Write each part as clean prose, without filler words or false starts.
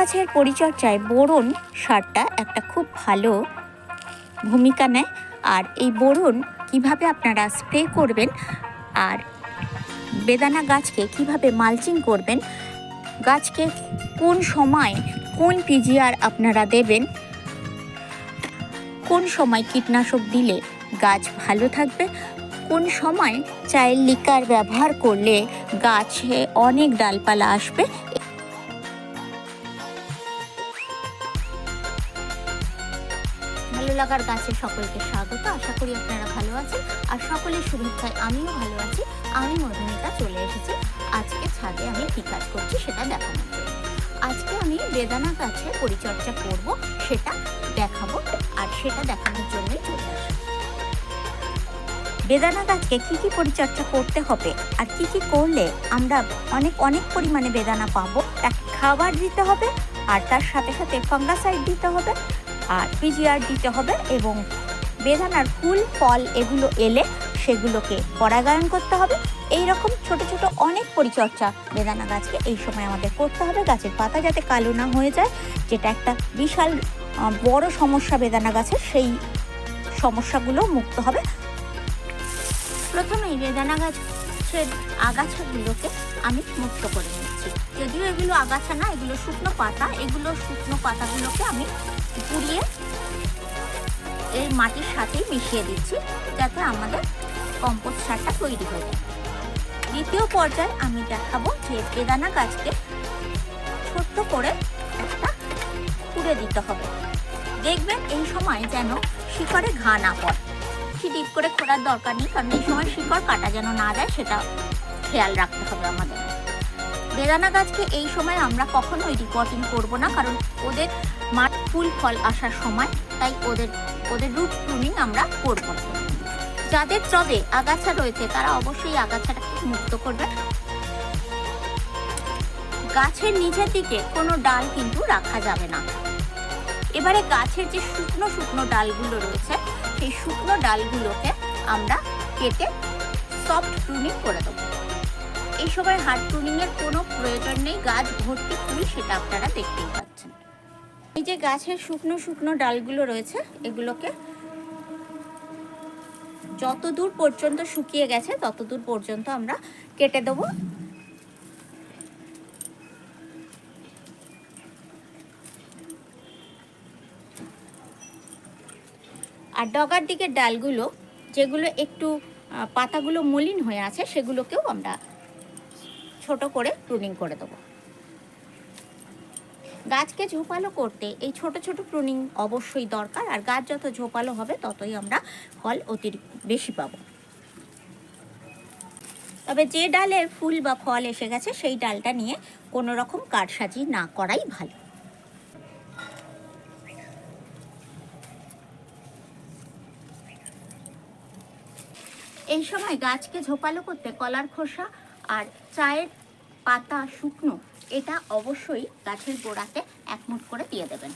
গাছের পরিচর্যায় বোরন সারটা একটা খুব ভালো ভূমিকা নেয়। আর এই বোরন কিভাবে আপনারা স্প্রে করবেন আর বেদানা গাছকে কিভাবে মালচিং করবেন, গাছকে কোন সময় কোন পিজিআর আপনারা দেবেন, কোন সময় কীটনাশক দিলে গাছ ভালো থাকবে, কোন সময় চায়ের লিকার ব্যবহার করলে গাছে অনেক ডালপালা আসবে। ভালো লাগার গাছে সকলকে স্বাগত। আশা করি আপনারা ভালো আছেন আর সকলের শুভেচ্ছায় আমিও ভালো আছি। আমি মধুমিতা চলে এসেছি আজকে ছাদে। আমি কী কাজ করছি সেটা দেখানোর জন্য। আজকে আমি বেদানা গাছের পরিচর্যা করব, সেটা দেখাবো আর সেটা দেখানোর জন্যই চলে আসি। বেদানা গাছকে কী কী পরিচর্যা করতে হবে আর কী কী করলে আমরা অনেক পরিমাণে বেদানা পাবো, তাকে খাবার দিতে হবে আর তার সাথে সাথে ফাঙ্গাসাইড দিতে হবে আর পিজিআর দিতে হবে, এবং বেদানার ফুল ফল এগুলো এলে সেগুলোকে পরাগায়ন করতে হবে। এই রকম ছোট ছোট অনেক পরিচর্যা বেদানা গাছকে এই সময় আমাদের করতে হবে, গাছের পাতা যাতে কালো না হয়ে যায়, যেটা একটা বিশাল বড় সমস্যা বেদানা গাছের। সেই সমস্যাগুলো মুক্ত হবে। প্রথমেই বেদানা গাছের আগাছাগুলোকে আমি মুক্ত করে নিচ্ছি। যদিও এগুলো আগাছা না, এগুলো শুকনো পাতা। এগুলো শুকনো পাতাগুলোকে আমি পুড়িয়ে এই মাটির সাথেই মিশিয়ে দিচ্ছি, যাতে আমাদের কম্পোস্ট সারটা তৈরি হয়ে যায়। দ্বিতীয় পর্যায়ে আমি দেখাবো যে বেদানা গাছকে ছোট্ট করে একটা খুঁড়ে দিতে হবে। দেখবেন এই সময় যেন শিকড়ে ঘা না পড়ে। ডিপ করে খোঁড়ার দরকার নেই, কারণ এই সময় শিকড় কাটা যেন না যায় সেটা খেয়াল রাখতে হবে আমাদের। বেদানা গাছকে এই সময় আমরা কখনোই রিপোর্টিং করব না, কারণ ওদের ফুল ফল আসার সময়, তাই ওদের রুট প্রুনিং আমরা করব না। যাদের টবে আগাছা রয়েছে তারা অবশ্যই আগাছাটাকে মুক্ত করবে। গাছের নিচের দিকে কোনো ডাল কিন্তু রাখা যাবে না। এবারে গাছের যে শুকনো শুকনো ডালগুলো রয়েছে, সেই শুকনো ডালগুলোকে আমরা কেটে সফট প্রুনিং করে দেবো। এই সময় হার্ড প্রুনিংয়ের কোনো প্রয়োজন নেই, গাছ ভর্তি ফুল, সেটা আপনারা দেখতেই পাচ্ছেন। এই যে গাছের শুকনো শুকনো ডালগুলো রয়েছে, এগুলোকে যত দূর পর্যন্ত শুকিয়ে গেছে তত দূর পর্যন্ত আমরা কেটে দেবো। আর ডগার দিকের ডালগুলো, যেগুলো একটু পাতাগুলো মলিন হয়ে আছে, সেগুলোকেও আমরা ছোট করে প্রুনিং করে দেবো। গাছকে ঝোপালো করতে এই ছোট ছোট প্রুনিং অবশ্যই দরকার, আর গাছ যত ঝোপালো হবে ততই আমরা ফল অতিরিক্ত বেশি পাবো। তবে যে ডালের ফুল বা ফল এসে গেছে সেই ডালটা নিয়ে কোনো রকম কারসাজি না করাই ভালো। এই সময় গাছকে ঝোপালো করতে কলার খোসা আর চায়ের পাতা শুকনো, এটা অবশ্যই গাছের গোড়াতে এক মুঠ করে দিয়ে দেবেন।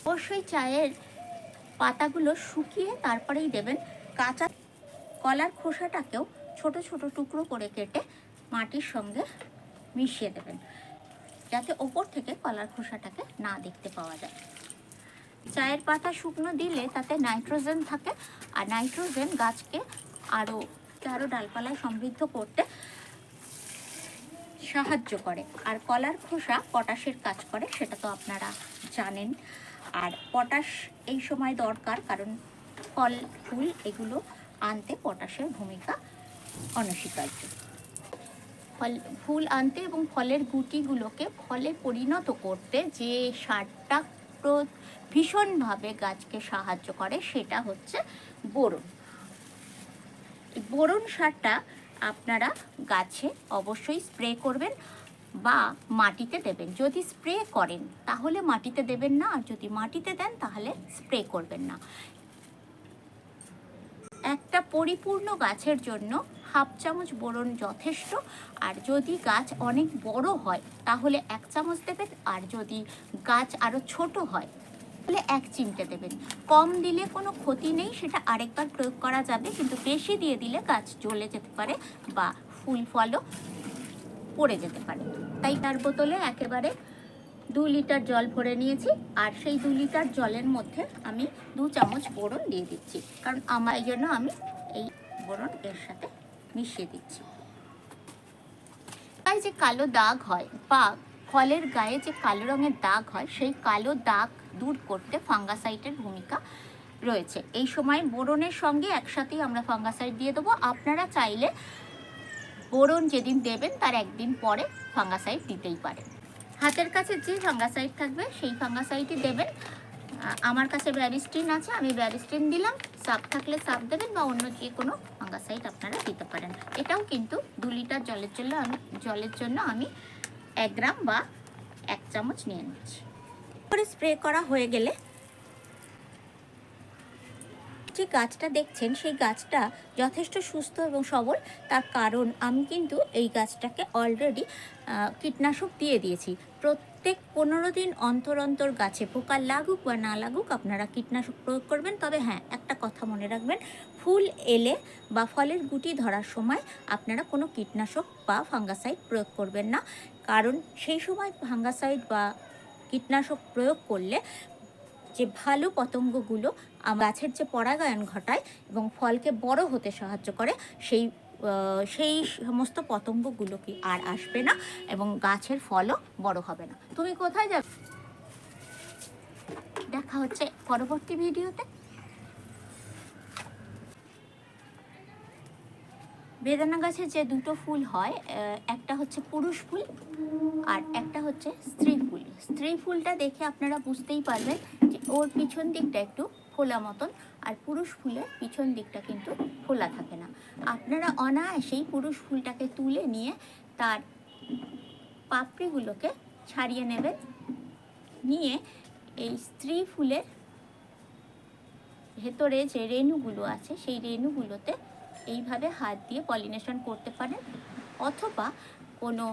অবশ্যই চায়ের পাতাগুলো শুকিয়ে তারপরেই দেবেন। কাঁচা কলার খোসাটাকেও ছোট ছোট টুকরো করে কেটে মাটির সঙ্গে মিশিয়ে দেবেন, যাতে ওপর থেকে কলার খোসাটাকে না দেখতে পাওয়া যায়। চায়ের পাতা শুকনো দিলে তাতে নাইট্রোজেন থাকে, আর নাইট্রোজেন গাছকে আরও ডালপালায় সমৃদ্ধ করতে সাহায্য করে। আর কলার খোসা পটাশের কাজ করে, সেটা তো আপনারা জানেন। আর পটাশ এই সময় দরকার, কারণ ফল ফুল এগুলো আনতে পটাশের ভূমিকা অনস্বীকার্য। ফুল আনতে এবং ফলের গুটিগুলোকে ফলে পরিণত করতে যে সারটা ভীষণভাবে গাছকে সাহায্য করে, সেটা হচ্ছে বোরন। বোরন সারটা আপনারা গাছে অবশ্যই স্প্রে করবেন বা মাটিতে দেবেন। যদি স্প্রে করেন তাহলে মাটিতে দেবেন না, আর যদি মাটিতে দেন তাহলে স্প্রে করবেন না। একটা পরিপূর্ণ গাছের জন্য হাফ চামচ বোরন যথেষ্ট। আর যদি গাছ অনেক বড় হয় তাহলে 1 চামচ দেবেন, আর যদি গাছ আরও ছোট হয় তাহলে 1 চিমটে দেবেন। কম দিলে কোনো ক্ষতি নেই, সেটা আরেকবার প্রয়োগ করা যাবে, কিন্তু বেশি দিয়ে দিলে গাছ জ্বলে যেতে পারে বা ফুল ফলও পড়ে যেতে পারে। তাই তার বোতলে একেবারে 2 লিটার জল ভরে নিয়েছি। আর সেই 2 লিটার জলের মধ্যে আমি 2 চামচ বোরন দিয়ে দিচ্ছি, কারণ আমার এই জন্য আমি এই বোরন এর সাথে মিশিয়ে দিচ্ছি। তাই যে কালো দাগ হয় বা ফলের গায়ে যে কালো রঙের দাগ হয়, সেই কালো দাগ দূর করতে ফাঙ্গাসাইডের ভূমিকা রয়েছে। এই সময় বোরনের সঙ্গে একসাথেই আমরা ফাঙ্গাসাইড দিয়ে দেবো। আপনারা চাইলে বোরন যেদিন দেবেন তার একদিন পরে ফাঙ্গাসাইড দিতেই পারেন। হাতের কাছে যে ফাঙ্গাসাইড থাকবে সেই ফাঙ্গাসাইডই দেবেন। আমার কাছে ব্যারিস্টিন আছে, আমি ব্যারিস্টিন দিলাম। সাপ থাকলে সাপ দেবেন বা অন্য যে কোনো ফাঙ্গাসাইড আপনারা দিতে পারেন। এটাও কিন্তু 2 লিটার জলের জন্য আমি 1 গ্রাম বা 1 চামচ নিয়ে নিচ্ছি। পরে স্প্রে করা হয়ে গেলে যে গাছটা দেখছেন সেই গাছটা যথেষ্ট সুস্থ এবং সবল। তার কারণ আমি কিন্তু এই গাছটাকে অলরেডি কীটনাশক দিয়ে দিয়েছি। প্রত্যেক 15 দিন অন্তর অন্তর গাছে পোকা লাগুক বা না লাগুক আপনারা কীটনাশক প্রয়োগ করবেন। তবে হ্যাঁ, একটা কথা মনে রাখবেন, ফুল এলে বা ফলের গুটি ধরার সময় আপনারা কোনো কীটনাশক বা ফাঙ্গাসাইড প্রয়োগ করবেন না, কারণ সেই সময় ফাঙ্গাসাইড বা কীটনাশক প্রয়োগ করলে যে ভালো পতঙ্গগুলো গাছের যে পরাগায়ন ঘটায় এবং ফলকে বড় হতে সাহায্য করে, সেই সমস্ত পতঙ্গগুলো কি আর আসবে না এবং গাছের ফলও বড় হবে না। তুমি কোথায় যাবে? দেখা হচ্ছে পরবর্তী ভিডিওতে। বেদানা গাছে যে 2টো ফুল হয়, একটা হচ্ছে পুরুষ ফুল আর একটা হচ্ছে স্ত্রী ফুল। স্ত্রী ফুলটা দেখে আপনারা বুঝতেই পারবেন যে ওর পিছন দিকটা একটু ফোলা মতন, আর পুরুষ ফুলের পিছন দিকটা কিন্তু ফোলা থাকে না। আপনারা অনায়াসেই পুরুষ ফুলটাকে তুলে নিয়ে তার পাপড়িগুলোকে ছাড়িয়ে নেবেন। নিয়ে এই স্ত্রী ফুলের ভেতরে যে রেণুগুলো আছে সেই রেণুগুলোতে এইভাবে হাত দিয়ে পলিনেশন করতে পারেন, অথবা কোনো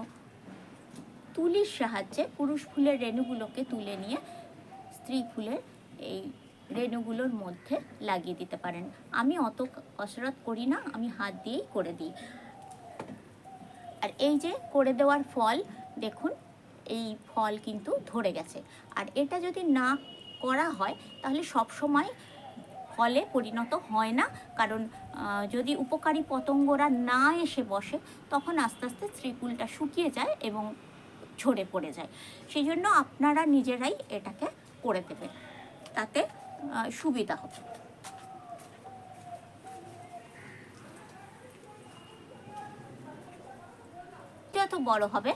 তুলির সাহায্যে পুরুষ ফুলের রেণুগুলোকে তুলে নিয়ে স্ত্রী ফুলের এই রেণুগুলোর মধ্যে লাগিয়ে দিতে পারেন। আমি অত কসরত করি না, আমি হাত দিয়েই করে দিই। আর এই যে করে দেওয়ার ফল দেখুন, এই ফল কিন্তু ধরে গেছে। আর এটা যদি না করা হয় তাহলে সব সময় ফলে পরিণত হয় না, কারণ যদি উপকারী পতঙ্গরা না এসে বসে তখন আস্তে আস্তে স্ত্রী ফুলটা শুকিয়ে যায় এবং ঝরে পড়ে যায়। সেই জন্য আপনারা নিজেরাই এটাকে করে দেবেন, তাতে সুবিধা হবে। যত বড় হবে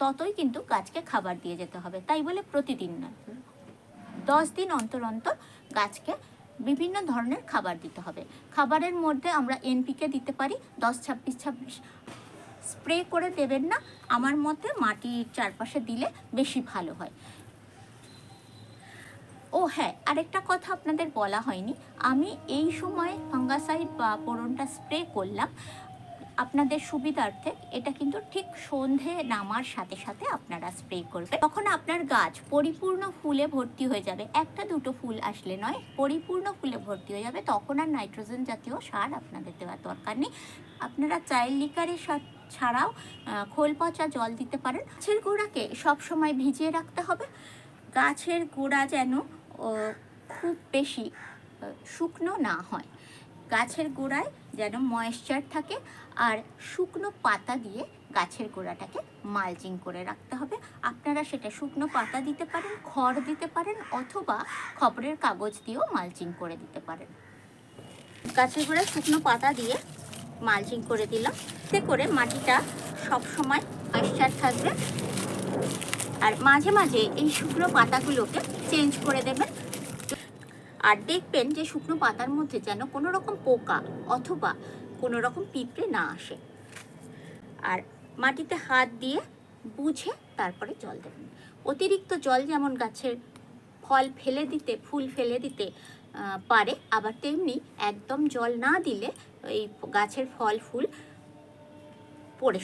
ততই কিন্তু গাছকে খাবার দিয়ে যেতে হবে, তাই বলে প্রতিদিন না, 10 দিন অন্তর অন্তর গাছকে বিভিন্ন ধরনের খাবার দিতে হবে। খাবারের মধ্যে আমরা এনপিকে দিতে পারি 10-26-26। স্প্রে করে দেবেন না, আমার মতে মাটির চারপাশে দিলে বেশি ভালো হয়। ও হ্যাঁ, আরেকটা কথা আপনাদের বলা হয়নি, আমি এই সময় ফাঙ্গাসাইড বা বোরনটা স্প্রে করলাম আপনাদের সুবিধার্থে। এটা কিন্তু ঠিক সন্ধে নামার সাথে সাথে আপনারা স্প্রে করবেন, তখন আপনার গাছ পরিপূর্ণ ফুলে ভর্তি হয়ে যাবে। 1-2টো ফুল আসলে নয়, পরিপূর্ণ ফুলে ভর্তি হয়ে যাবে। তখন আর নাইট্রোজেন জাতীয় সার আপনাদের দেওয়ার দরকার নেই। আপনারা চাইল্ড লিকারের ছাড়াও খোল পচা জল দিতে পারেন। গাছের গোড়াকে সবসময় ভিজিয়ে রাখতে হবে। গাছের গোড়া যেন খুব বেশি শুকনো না হয়, গাছের গোড়ায় যেন ময়েশ্চার থাকে। আর শুকনো পাতা দিয়ে গাছের গোড়াটাকে মালচিং করে রাখতে হবে। আপনারা সেটা শুকনো পাতা দিতে পারেন, খড় দিতে পারেন, অথবা খবরের কাগজ দিয়েও মালচিং করে দিতে পারেন। গাছের গোড়ায় শুকনো পাতা দিয়ে মালচিং করে দিলাম, এতে করে মাটিটা সবসময় ময়েশ্চার থাকবে। আর মাঝে মাঝে এই শুকনো পাতাগুলোকে চেঞ্জ করে দেবেন। আর দেখবেন যে শুকনো পাতার মধ্যে যেন কোনো রকম পোকা অথবা কোনো রকম পিঁপড়ে না আসে। আর মাটিতে হাত দিয়ে বুঝে তারপরে জল দেবেন। অতিরিক্ত জল যেমন গাছের ফুল ফেলে দিতে পারে, আবার তেমনি একদম জল না দিলে এই গাছের ফল ফুল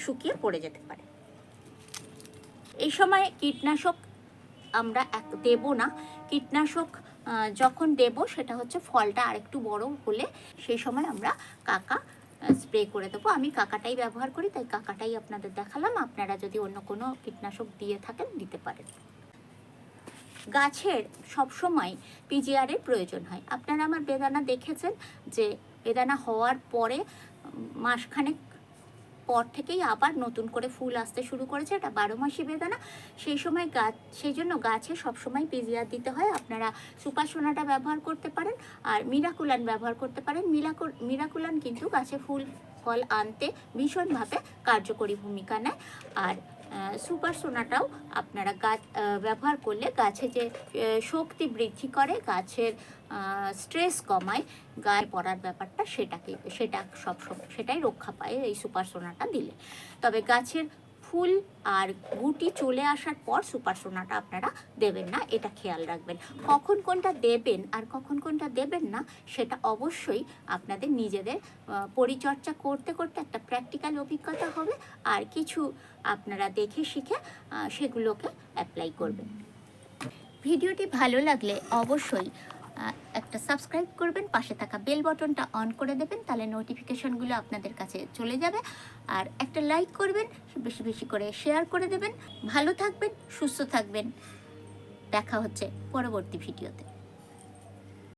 শুকিয়ে পড়ে যেতে পারে। এই সময় কীটনাশক আমরা দেব না। কীটনাশক যখন দেব সেটা হচ্ছে ফলটা আরেকটু বড় হলে, সেই সময় আমরা কাকা স্প্রে করে দেবো। আমি কাকাটাই ব্যবহার করি, তাই কাকাটাই আপনাদের দেখালাম। আপনারা যদি অন্য কোনো কীটনাশক দিয়ে থাকেন দিতে পারেন। গাছের সবসময় পিজিআরের প্রয়োজন হয়। আপনারা আমার বেদানা দেখেছেন যে বেদানা হওয়ার পরে মাসখানেক পর থেকেই আবার নতুন করে ফুল আসতে শুরু করেছে। এটা 12 মাসি বেদানা। সেই সময় সেই জন্য গাছে সবসময় পিজিআর দিতে হয়। আপনারা সুপার সোনাটা ব্যবহার করতে পারেন আর মিরাকুলান ব্যবহার করতে পারেন। মিরাকুলান কিন্তু গাছে ফুল ফল আনতে ভীষণভাবে কার্যকরী ভূমিকা নেয়। আর সুপার সোনাটাও আপনারা ব্যবহার করলে গাছে যে শক্তি বৃদ্ধি করে, গাছের স্ট্রেস কমায়, গায়ে পড়ার ব্যাপারটা সেটাই রক্ষা পায় এই সুপার সোনাটা দিলে। তবে গাছের ফুল আর গুটি চলে আসার পর সুপার সোনাটা আপনারা দেবেন না, এটা খেয়াল রাখবেন। কখন কোনটা দেবেন আর কখন কোনটা দেবেন না সেটা অবশ্যই আপনাদের নিজেদের পরিচর্যা করতে করতে একটা প্র্যাকটিক্যাল অভিজ্ঞতা হবে, আর কিছু আপনারা দেখে শিখে সেগুলোকে অ্যাপ্লাই করবেন। ভিডিওটি ভালো লাগলে অবশ্যই একটা সাবস্ক্রাইব করবেন, পাশে থাকা বেল বটনটা অন করে দেবেন, তাহলে নোটিফিকেশনগুলো আপনাদের কাছে চলে যাবে। আর একটা লাইক করবেন, বেশি বেশি করে শেয়ার করে দেবেন। ভালো থাকবেন, সুস্থ থাকবেন। দেখা হচ্ছে পরবর্তী ভিডিওতে।